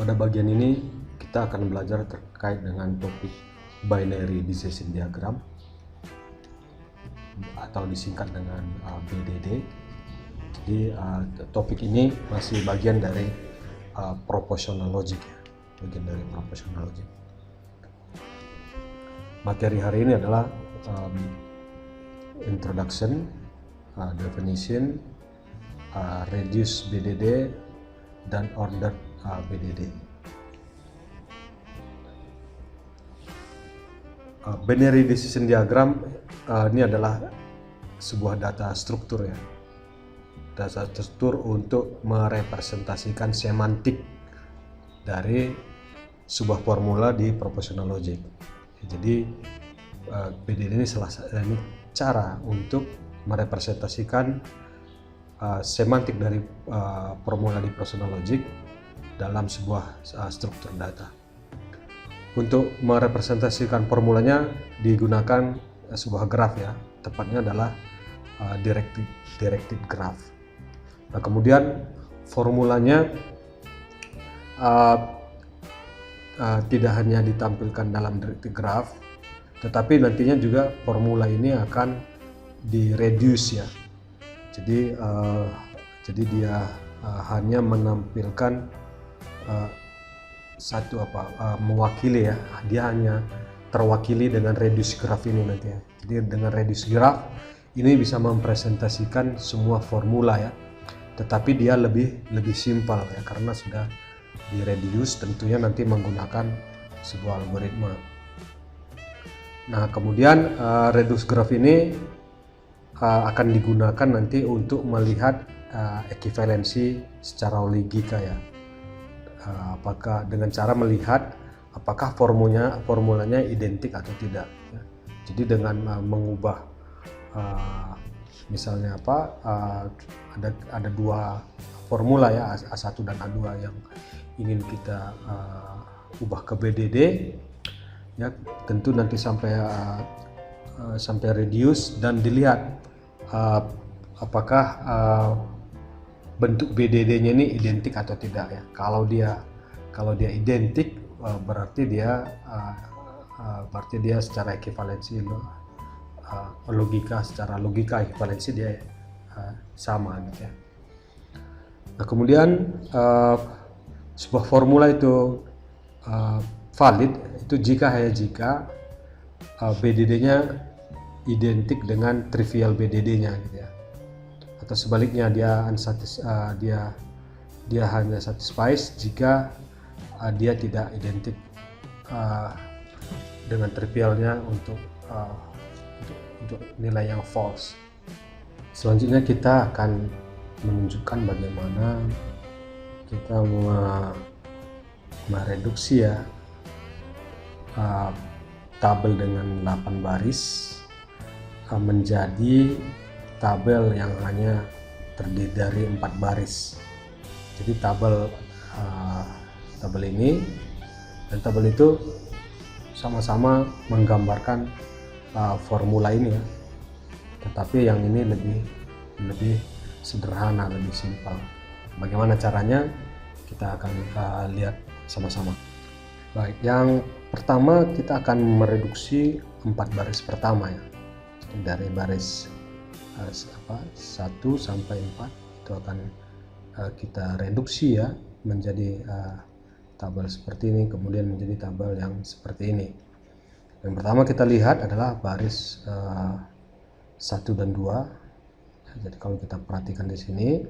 Pada bagian ini kita akan belajar terkait dengan topik binary decision diagram atau disingkat dengan BDD. Jadi topik ini masih bagian dari proportional logic ya, bagian dari proportional logic. Materi hari ini adalah introduction, definition, reduce BDD dan ordered BDD. Binary decision diagram ini adalah sebuah data struktur ya, data struktur untuk merepresentasikan semantik dari sebuah formula di proportional logic. Jadi BDD ini ini cara untuk merepresentasikan semantik dari formula di proportional logic dalam sebuah struktur data. Untuk merepresentasikan formulanya digunakan sebuah graf ya, tepatnya adalah directed graph. Nah, kemudian formulanya tidak hanya ditampilkan dalam directed graph, tetapi nantinya juga formula ini akan direduce ya. Jadi dia hanya menampilkan mewakili ya, dia hanya terwakili dengan reduce graph ini nanti ya. Jadi dengan reduce graph ini bisa mempresentasikan semua formula ya, tetapi dia lebih simpel ya, karena sudah di reduce, tentunya nanti menggunakan sebuah algoritma. Nah, kemudian reduce graph ini akan digunakan nanti untuk melihat ekivalensi secara logika ya. Apakah dengan cara melihat apakah formulanya identik atau tidak ya. Jadi dengan mengubah misalnya ada dua formula ya, A1 dan A2 yang ingin kita ubah ke BDD ya, tentu nanti sampai reduce dan dilihat apakah bentuk BDD-nya ini identik atau tidak ya. Kalau dia identik berarti dia secara ekivalensi secara logika ekivalensi dia sama gitu ya. Nah, kemudian sebuah formula itu valid itu jika BDD-nya identik dengan trivial BDD-nya gitu ya. Atau sebaliknya dia hanya satisfies jika dia tidak identik dengan trivialnya untuk nilai yang false. Selanjutnya kita akan menunjukkan bagaimana kita mereduksi ya tabel dengan 8 baris menjadi tabel yang hanya terdiri dari 4 baris. Jadi tabel ini dan tabel itu sama-sama menggambarkan formula ini ya, tetapi yang ini lebih sederhana, lebih simpel. Bagaimana caranya kita akan lihat sama-sama. Baik, yang pertama kita akan mereduksi 4 baris pertama ya, dari baris 1 sampai 4 itu akan kita reduksi ya menjadi tabel seperti ini, kemudian menjadi tabel yang seperti ini. Yang pertama kita lihat adalah baris 1 dan 2. Jadi kalau kita perhatikan di sini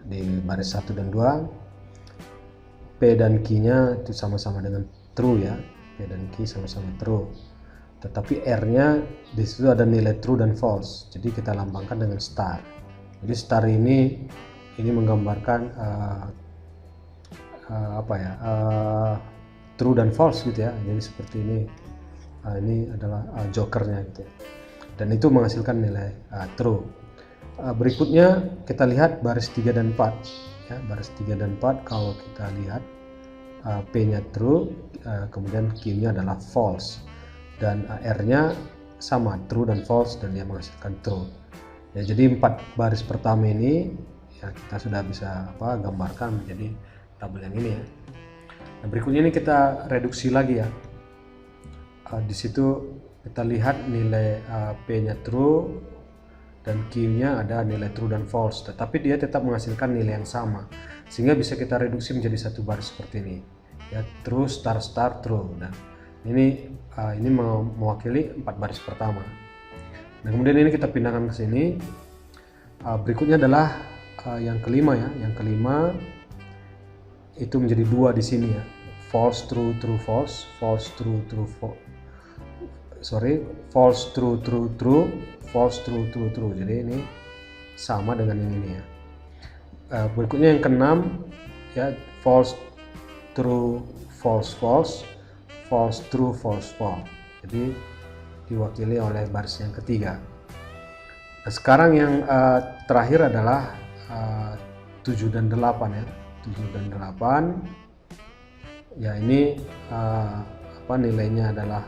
di baris 1 dan 2, P dan Q-nya itu sama-sama dengan true ya, P dan Q sama-sama true. Tetapi R-nya di situ ada nilai true dan false. Jadi kita lambangkan dengan star. Jadi star ini menggambarkan true dan false gitu ya. Jadi seperti ini. Ini adalah jokernya gitu ya. Dan itu menghasilkan nilai true. Berikutnya kita lihat baris 3 dan 4 ya. Baris 3 dan 4 kalau kita lihat P-nya true, kemudian Q-nya adalah false, dan R-nya sama, true dan false, dan dia menghasilkan true ya. Jadi 4 baris pertama ini ya kita sudah bisa gambarkan menjadi tabel yang ini ya. Nah, berikutnya ini kita reduksi lagi ya. Di situ kita lihat nilai P-nya true dan Q-nya ada nilai true dan false, tetapi dia tetap menghasilkan nilai yang sama, sehingga bisa kita reduksi menjadi satu baris seperti ini ya, true star star true. Dan ini mewakili 4 baris pertama. Nah, kemudian ini kita pindahkan ke sini. Berikutnya adalah yang kelima ya. Yang kelima itu menjadi 2 di sini ya. False true true false, false true true false. False true true true, false true true true. Jadi ini sama dengan yang ini ya. Berikutnya yang keenam ya, false true false false, false true false false. Jadi diwakili oleh baris yang ketiga. Nah, sekarang yang terakhir adalah 7 dan 8 ya. 7 dan 8 ya, ini nilainya adalah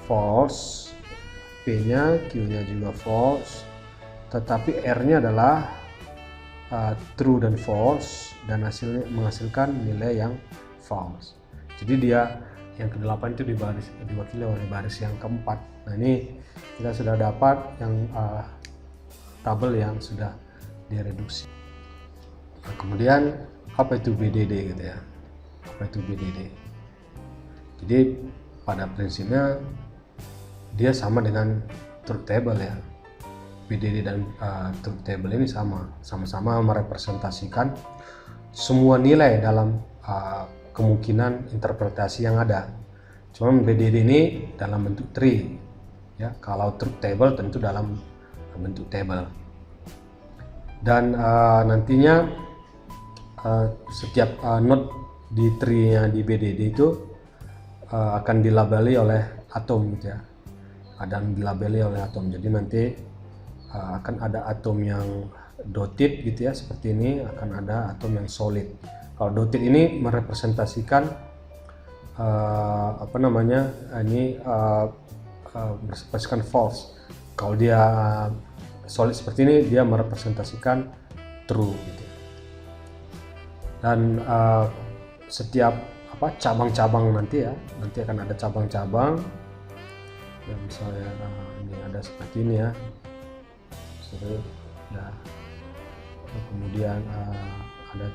false, P-nya, Q-nya juga false, tetapi R-nya adalah true dan false, dan hasilnya menghasilkan nilai yang false. Jadi dia yang ke-8 itu diwakili oleh baris yang keempat. Nah, ini kita sudah dapat yang tabel yang sudah direduksi. Nah, kemudian apa itu BDD gitu ya? Apa itu BDD? Jadi pada prinsipnya dia sama dengan truth table ya. BDD dan truth table ini sama-sama merepresentasikan semua nilai dalam kemungkinan interpretasi yang ada. Cuman BDD ini dalam bentuk tree ya. Kalau truth table tentu dalam bentuk table. Dan nantinya setiap node di tree-nya di BDD itu akan dilabeli oleh atom gitu ya. Dan dilabeli oleh atom. Jadi nanti akan ada atom yang dotted gitu ya, seperti ini, akan ada atom yang solid. Kalau dotted ini merepresentasikan merepresentasikan false. Kalau dia solid seperti ini, dia merepresentasikan true gitu. Dan setiap cabang-cabang nanti akan ada cabang-cabang ya, misalnya ini ada seperti ini ya, kemudian ada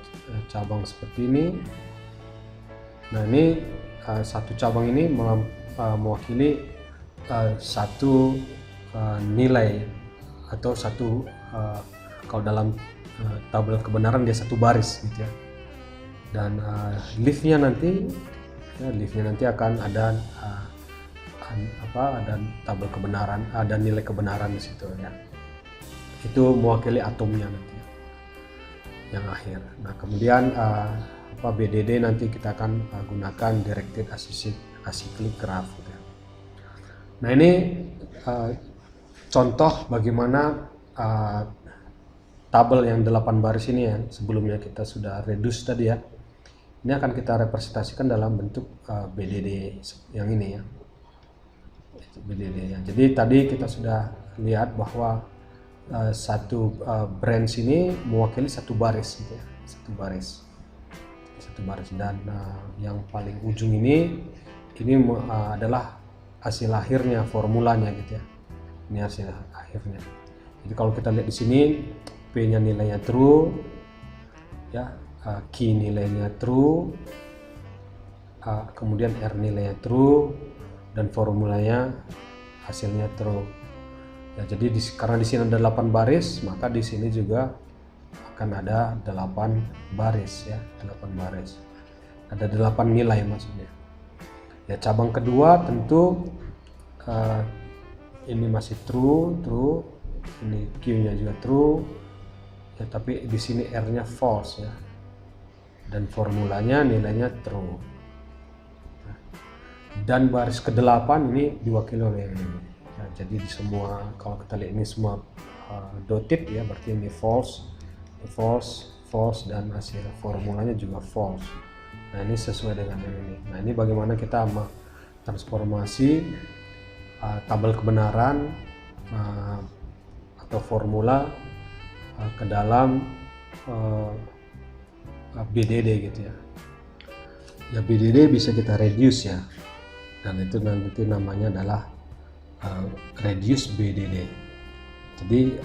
cabang seperti ini. Nah, ini satu cabang ini mewakili satu nilai atau satu kalau dalam tabel kebenaran dia satu baris gitu ya. Dan leaf-nya nanti akan ada ada tabel kebenaran, ada nilai kebenaran di situ ya. Itu mewakili atomnya nanti yang akhir. Nah, kemudian BDD nanti kita akan gunakan directed acyclic graph gitu ya. Nah, ini contoh bagaimana tabel yang 8 baris ini ya, sebelumnya kita sudah reduce tadi ya. Ini akan kita representasikan dalam bentuk BDD yang ini ya. BDD ya. Jadi tadi kita sudah lihat bahwa satu branch ini mewakili satu baris gitu ya, satu baris, dan yang paling ujung ini adalah hasil akhirnya, formulanya gitu ya. Ini hasil akhirnya. Jadi kalau kita lihat di sini, P-nya nilainya true ya, Q nilainya true, kemudian R nilainya true, dan formulanya hasilnya true. Ya, jadi karena di sini ada 8 baris, maka di sini juga akan ada 8 baris ya, 8 baris. Ada 8 nilai maksudnya. Ya, cabang kedua tentu ini masih true, ini Q-nya juga true. Ya, tapi di sini R-nya false ya. Dan formulanya nilainya true. Dan baris ke-8 ini diwakili oleh ini. Ya, jadi di semua, kalau kita lihat ini semua dotted ya, berarti ini false, dan hasil formulanya juga false. Nah, ini sesuai dengan ini. Nah, ini bagaimana kita transformasi tabel kebenaran atau formula ke dalam BDD gitu ya. Ya BDD bisa kita reduce ya, dan itu nanti namanya adalah reduce BDD. Jadi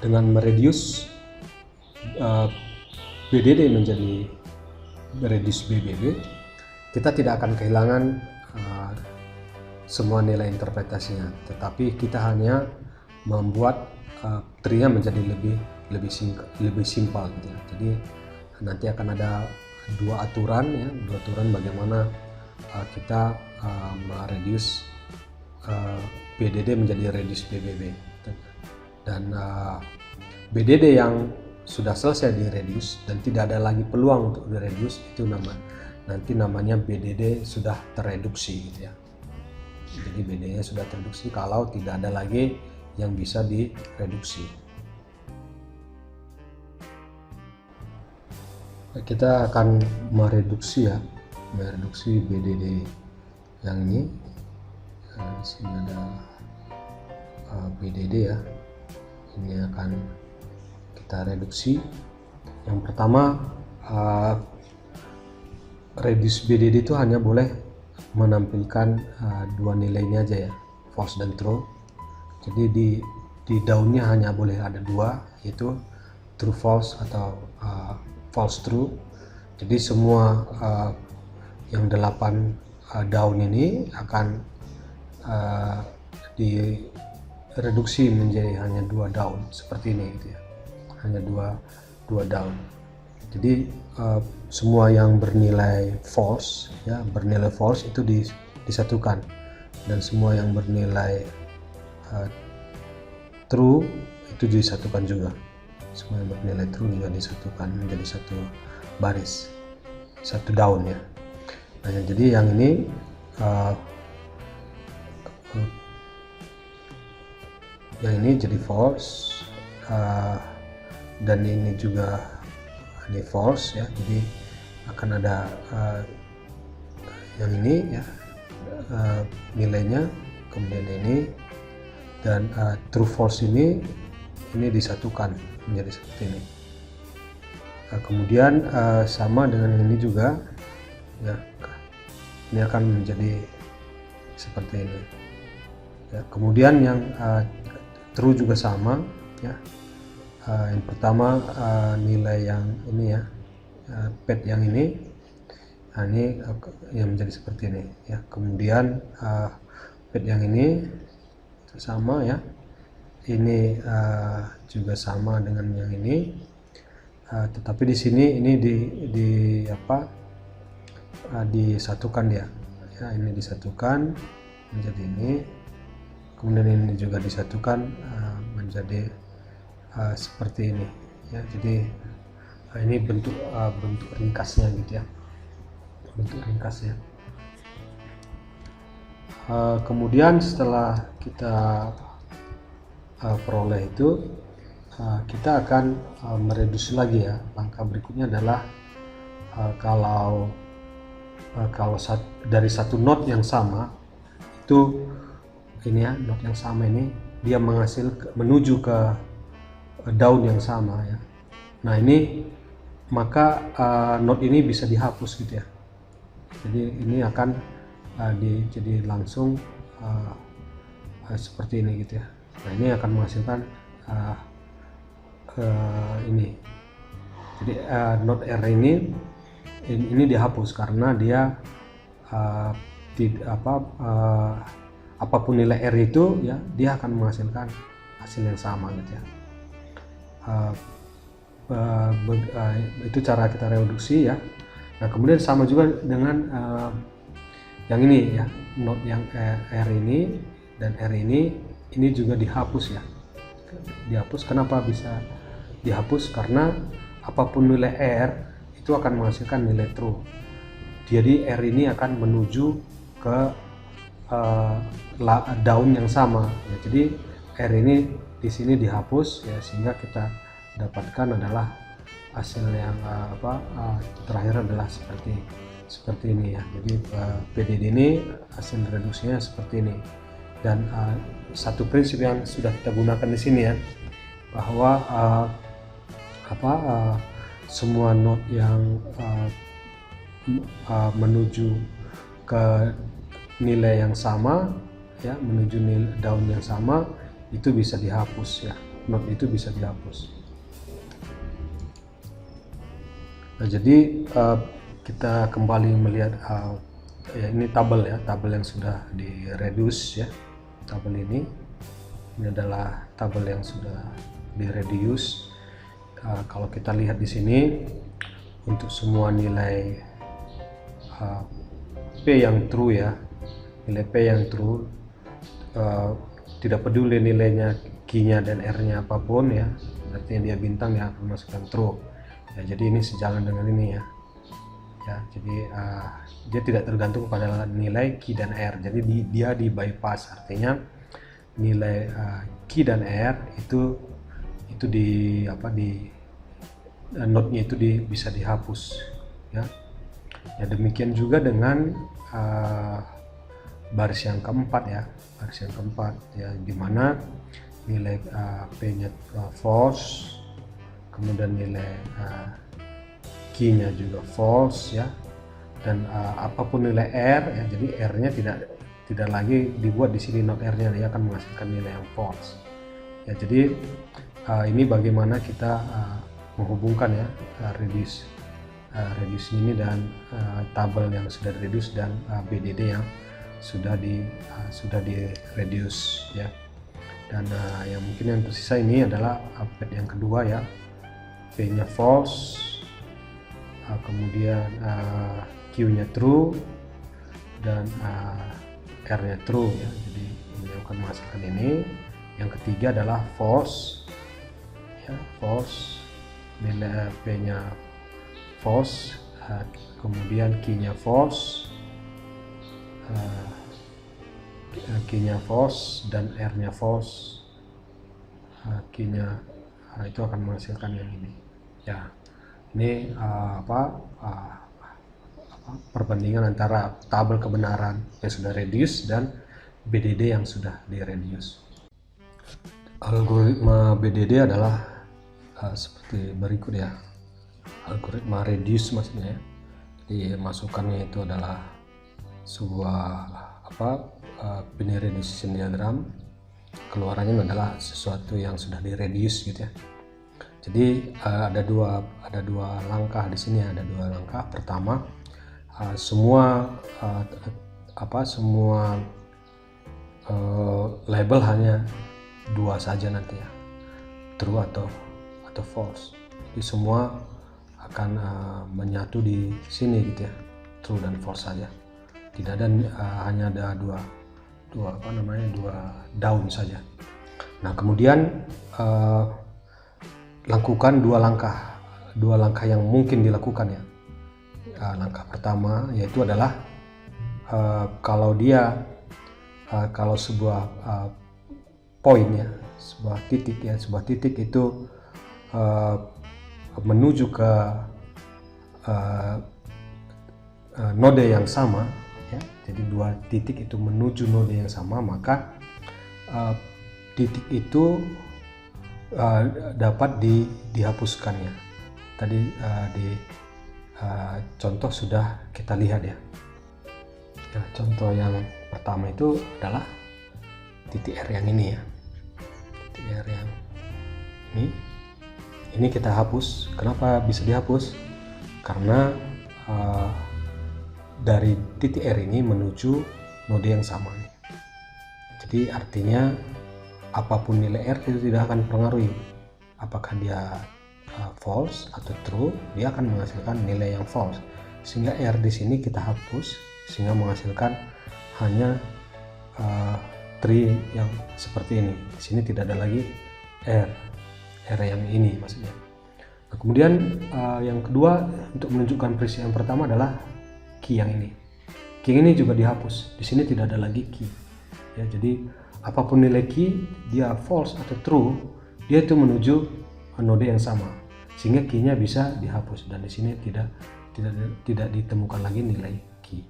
dengan mereduce BDD menjadi reduce BBB, kita tidak akan kehilangan semua nilai interpretasinya, tetapi kita hanya membuat tree-nya menjadi lebih simpel gitu ya. Jadi nanti akan ada dua aturan bagaimana kita mereduce BDD menjadi reduce BBB, dan BDD yang sudah selesai di reduce dan tidak ada lagi peluang untuk di reduce, itu nanti namanya BDD sudah tereduksi gitu ya. Jadi BDD-nya sudah tereduksi kalau tidak ada lagi yang bisa direduksi. Kita akan mereduksi BDD yang ini. Di sini ada BDD ya. Ini akan kita reduksi. Yang pertama, reduce BDD itu hanya boleh menampilkan dua nilainya aja ya, false dan true. Jadi di daunnya hanya boleh ada dua, yaitu true false atau false true. Jadi semua yang 8 daun ini akan direduksi menjadi hanya 2 daun seperti ini gitu ya, hanya dua daun. Jadi semua yang bernilai false itu disatukan, dan semua yang bernilai true itu disatukan juga. Semua yang bernilai true juga disatukan menjadi satu baris, satu daun ya. Nah, jadi yang ini jadi false, dan ini juga ini false ya. Jadi akan ada yang ini ya, nilainya, kemudian ini, dan true false ini disatukan menjadi seperti ini. Kemudian sama dengan ini juga ya, ini akan menjadi seperti ini ya. Kemudian yang true juga sama ya. Yang pertama nilai yang ini ya, pad yang ini, ini yang menjadi seperti ini ya. Kemudian pad yang ini sama ya, ini juga sama dengan yang ini, tetapi di sini ini disatukan ya, ini disatukan menjadi ini, kemudian ini juga disatukan menjadi seperti ini ya. Jadi ini bentuk ringkasnya gitu ya, bentuk ringkasnya. Kemudian setelah kita peroleh itu, kita akan mereduksi lagi ya. Langkah berikutnya adalah kalau dari satu node yang sama itu, ini ya, node yang sama ini dia menuju ke daun yang sama ya. Nah ini maka node ini bisa dihapus gitu ya. Jadi ini akan jadi langsung seperti ini gitu ya. Nah ini akan menghasilkan ini. Jadi node R ini dihapus karena dia apapun nilai R itu ya, dia akan menghasilkan hasil yang sama gitu ya. Itu cara kita reduksi ya. Nah kemudian sama juga dengan yang ini ya, node yang R ini dan R ini juga dihapus ya. Dihapus. Kenapa bisa dihapus? Karena apapun nilai R itu akan menghasilkan nilai true. Jadi R ini akan menuju ke daun yang sama ya. Jadi R ini di sini dihapus ya, sehingga kita dapatkan adalah hasil yang terakhir adalah seperti ini ya. Jadi BDD ini hasil reduksinya seperti ini. Dan satu prinsip yang sudah kita gunakan di sini ya, bahwa semua node yang menuju ke nilai yang sama ya, menuju daun yang sama, itu bisa dihapus ya, node itu bisa dihapus. Nah, jadi kita kembali melihat ya, ini tabel ya, tabel yang sudah di reduce ya. Tabel ini adalah tabel yang sudah di reduce. Kalau kita lihat di sini untuk semua nilai P yang true ya, nilai P yang true, tidak peduli nilainya key-nya dan R-nya apapun ya, artinya dia bintang ya, akan masukkan true ya. Jadi ini sejalan dengan ini ya. Ya, jadi dia tidak tergantung pada nilai key dan R. Jadi dia di bypass, artinya nilai key dan R itu di node-nya itu bisa dihapus ya. Ya, demikian juga dengan baris yang keempat ya, baris yang keempat ya, dimana nilai P-nya false, kemudian nilai key-nya juga false ya, dan apapun nilai R ya, jadi R-nya tidak lagi dibuat di sini node R-nya, dia akan menghasilkan nilai yang false ya. Jadi ini bagaimana kita menghubungkan ya reduce ini dan tabel yang sudah di reduce dan BDD yang sudah di reduce ya. Dan yang mungkin yang tersisa ini adalah pad yang kedua ya, P-nya false, kemudian Q-nya true dan R-nya true ya. Jadi ini akan menghasilkan ini. Yang ketiga adalah false ya, false, nilai P-nya false, kemudian Q-nya false, Q-nya false dan R-nya false. Q-nya itu akan menghasilkan yang ini ya. Ini perbandingan antara tabel kebenaran yang sudah reduce dan BDD yang sudah di reduce. Algoritma BDD adalah seperti berikut ya. Algoritma reduce maksudnya ya. Jadi masukannya itu adalah sebuah binary decision diagram, keluarannya adalah sesuatu yang sudah di reduce gitu ya. Jadi ada dua langkah di sini, ada dua langkah. Pertama, semua label hanya dua saja nanti ya, true atau false. Jadi semua akan menyatu di sini gitu ya, true dan false saja. Tidak ada hanya ada dua daun saja. Nah, kemudian lakukan dua langkah yang mungkin dilakukan ya. Langkah pertama yaitu adalah kalau sebuah poin ya, sebuah titik itu menuju ke node yang sama ya. Jadi dua titik itu menuju node yang sama, maka titik itu dapat dihapuskan ya. Tadi di contoh sudah kita lihat ya. Contoh yang pertama itu adalah titik R yang ini ya, titik R yang ini kita hapus. Kenapa bisa dihapus? Karena dari titik R ini menuju node yang sama. Jadi artinya apapun nilai R itu tidak akan mempengaruhi apakah dia false atau true, dia akan menghasilkan nilai yang false. Sehingga R di sini kita hapus, sehingga menghasilkan hanya tree yang seperti ini. Di sini tidak ada lagi R yang ini maksudnya. Nah, kemudian yang kedua, untuk menunjukkan prinsip yang pertama adalah key yang ini. Key ini juga dihapus. Di sini tidak ada lagi key. Ya, jadi apapun nilai key, dia false atau true, dia itu menuju node yang sama, sehingga key-nya bisa dihapus, dan di sini tidak ditemukan lagi nilai key.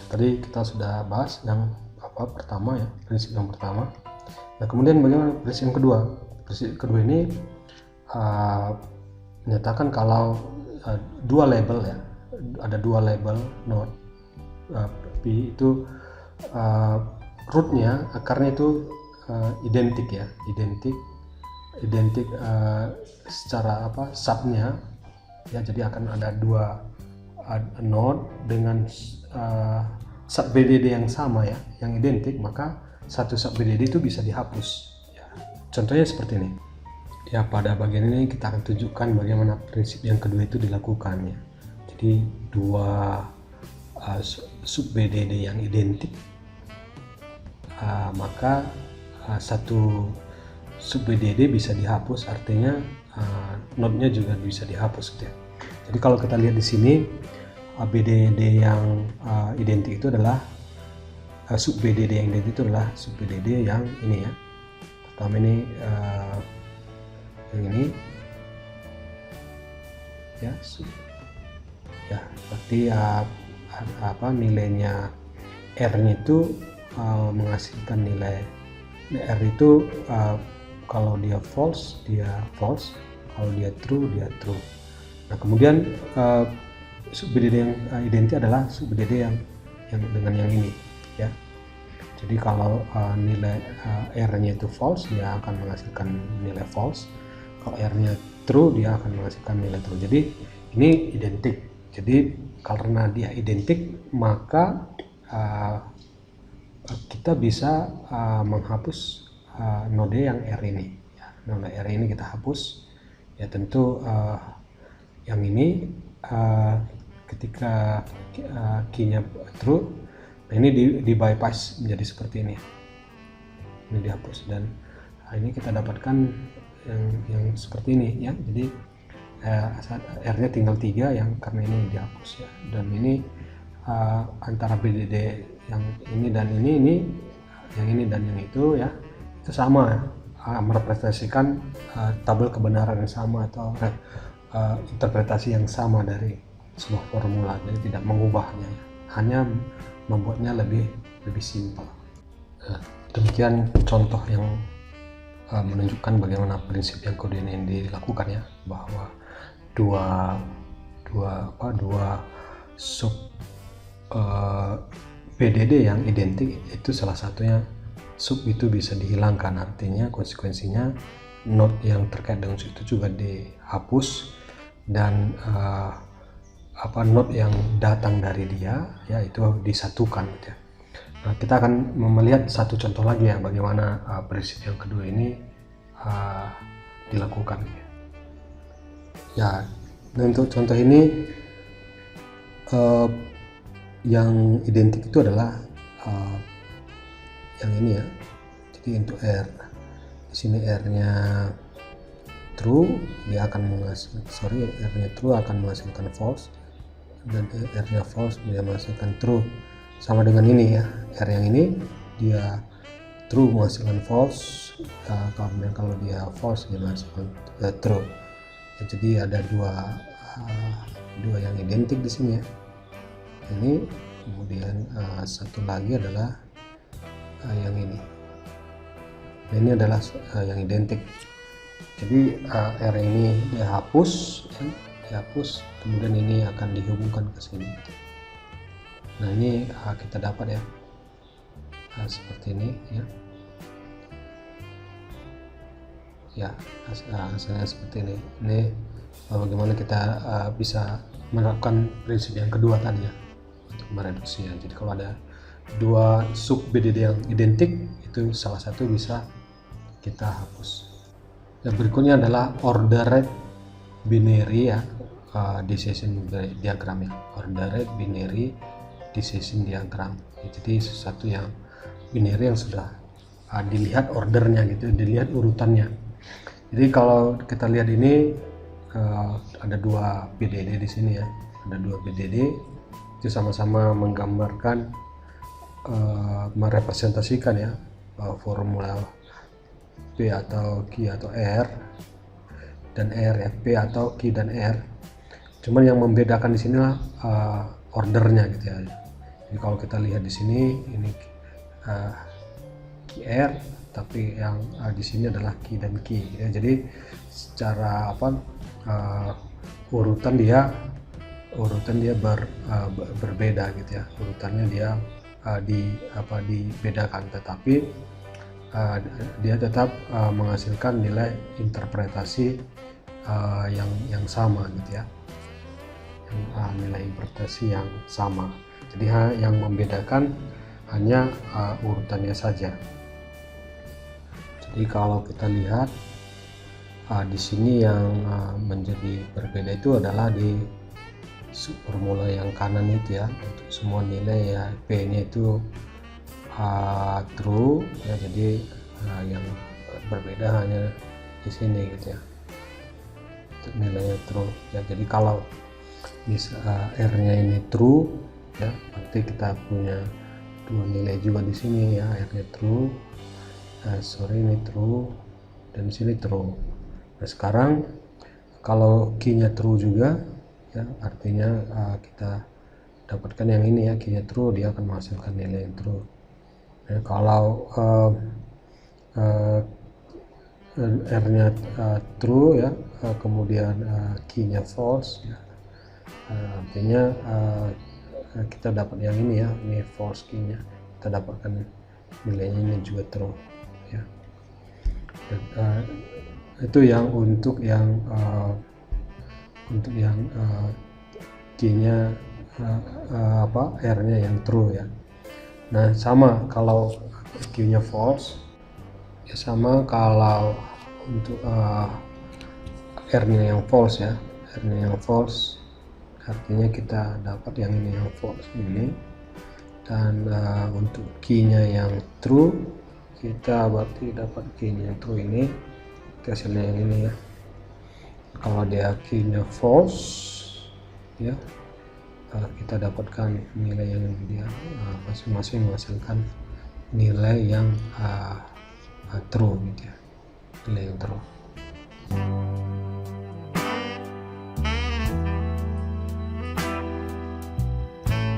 Tadi kita sudah bahas yang pertama ya, prinsip yang pertama. Nah, kemudian bagaimana prinsip yang kedua? Prinsip kedua ini menyatakan kalau dua label ya, ada dua label node P itu rootnya, akarnya itu identik ya, identik secara subnya ya. Jadi akan ada dua node dengan sub BDD yang sama ya, yang identik, maka satu sub BDD itu bisa dihapus ya. Contohnya seperti ini ya. Pada bagian ini kita akan tunjukkan bagaimana prinsip yang kedua itu dilakukan ya. Jadi dua sub BDD yang identik, maka satu sub BDD bisa dihapus, artinya node-nya juga bisa dihapus gitu ya. Jadi kalau kita lihat di sini, BDD yang identik itu adalah sub BDD yang identik itu adalah sub BDD yang ini ya. Pertama ini yang ini ya, ya berarti nilainya R-nya itu menghasilkan nilai R itu kalau dia false dia false, kalau dia true dia true. Nah kemudian sub BDD yang identik adalah sub BDD yang dengan yang ini ya. Jadi kalau nilai R-nya itu false, dia akan menghasilkan nilai false. Kalau R-nya true, dia akan menghasilkan nilai true. Jadi ini identik. Jadi karena dia identik, maka kita bisa menghapus node yang R ini ya. Node R ini kita hapus ya. Tentu yang ini ketika key-nya true, nah ini di bypass menjadi seperti ini, ini dihapus, dan ini kita dapatkan yang seperti ini ya. Jadi R-nya tinggal 3 yang karena ini dihapus ya. Dan ini antara BDD yang ini dan ini yang ini dan yang itu ya, itu sama ya, merepresentasikan tabel kebenaran yang sama atau interpretasi yang sama dari sebuah formula. Jadi tidak mengubahnya ya, hanya membuatnya lebih simpel. Nah, demikian contoh yang menunjukkan bagaimana prinsip yang kedua ini dilakukan ya, bahwa dua sub BDD yang identik itu salah satunya sub itu bisa dihilangkan, artinya konsekuensinya node yang terkait dengan sub itu juga dihapus, dan node yang datang dari dia ya itu disatukan gitu ya. Nah, kita akan melihat satu contoh lagi ya, bagaimana prinsip yang kedua ini dilakukan ya. Dan untuk contoh ini yang identik itu adalah yang ini ya. Jadi untuk R di sini R-nya true, dia akan menghasilkan R-nya true akan menghasilkan false, dan R-nya false dia menghasilkan true. Sama dengan ini ya, R yang ini dia true menghasilkan false, kalau dia false dia menghasilkan true ya. Jadi ada dua yang identik di sini ya, ini. Kemudian satu lagi adalah yang ini. Nah, ini adalah yang identik. Jadi R ini dihapus ya, dihapus, kemudian ini akan dihubungkan ke sini. Nah ini kita dapat ya seperti ini ya, hasilnya seperti ini. Ini bagaimana kita bisa menerapkan prinsip yang kedua tadi ya, untuk mereduksi ya. Jadi kalau ada dua sub BDD yang identik, itu salah satu bisa kita hapus. Dan berikutnya adalah ordered binary ya, decision diagram ya, ordered binary decision diagram ya. Jadi sesuatu yang binary yang sudah dilihat ordernya gitu, dilihat urutannya. Jadi kalau kita lihat ini ada dua BDD di sini ya, ada dua BDD itu sama-sama menggambarkan merepresentasikan ya formula P atau Q atau R dan R ya, P atau Q dan R. Cuman yang membedakan di sinilah ordernya gitu ya. Jadi kalau kita lihat di sini ini QR, tapi yang di sini adalah Q dan Q ya. Jadi secara urutan dia berbeda gitu ya, urutannya dia dibedakan, tetapi dia tetap menghasilkan nilai interpretasi yang sama gitu ya, nilai interpretasi yang sama. Jadi yang membedakan hanya urutannya saja. Jadi kalau kita lihat di sini yang menjadi berbeda itu adalah di formula yang kanan itu ya, untuk semua nilai ya P-nya itu true ya, jadi yang berbeda hanya di sini gitu ya, untuk nilainya true ya. Jadi kalau R-nya ini true ya, berarti kita punya dua nilai juga di sini ya, R-nya true, ini true, dan di sini true. Nah sekarang kalau key-nya true juga ya, artinya kita dapatkan yang ini ya, key-nya true, dia akan menghasilkan nilai yang true. Nah, kalau R-nya true ya, kemudian key-nya false ya, artinya kita dapat yang ini ya, ini false key-nya, kita dapatkan nilainya ini juga true ya. Dan, itu yang untuk yang key-nya R-nya yang true ya. Nah sama kalau Q-nya false ya, sama kalau untuk R-nya yang false ya, R-nya yang false artinya kita dapat yang ini yang false ini. Dan untuk key-nya yang true kita berarti dapat key-nya yang true ini, hasilnya yang ini ya. Kalau dia key-nya false ya, kita dapatkan nilai yang dia masing-masing menghasilkan nilai yang true gitu ya, nilai yang true.